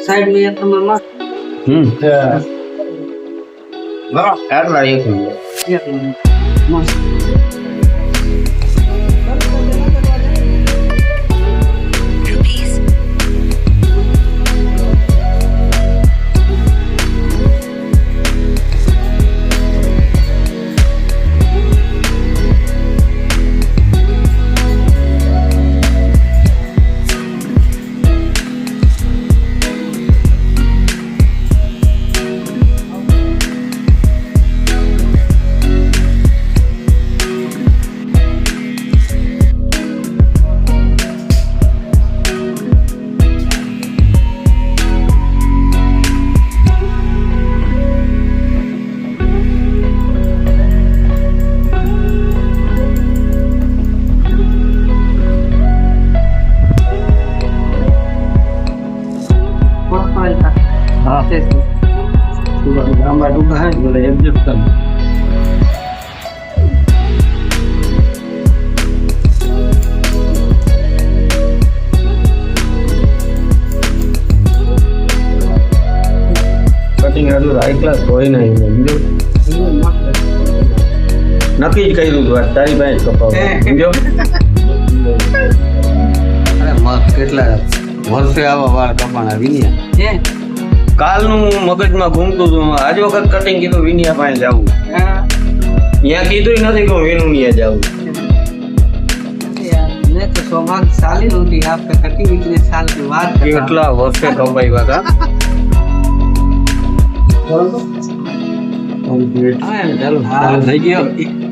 Side में एक number मार બરાબર આટલા એક મિનિટ एक नंबर मस्त હા આમાં ડૂબા હે બોલે એડજસ્ટ કર કટિંગ આટલું હાઈ ક્લાસ હોય નહીં સમજો નક્કી જ કર્યું હતું તારી પાસે કપાવ સમજો અરે મસ્ત કેટલા વર્ષે આવા વાળ કપાણા વિનિયા है કાલનું મગજમાં ઘૂમતું હતું આજ વખત કટિંગ કીધું વિનિયા પાસે જવું ત્યાં કીધું નથી કે વિનુનિયા જવું यार मैं तो सौभाग्यशाली हूँ कि आपका कटिंग इतने साल के बाद करता हूँ। કેટલા વર્ષે કપાવ્યા હતા हाँ, चलो ચાલુ થઈ ગયો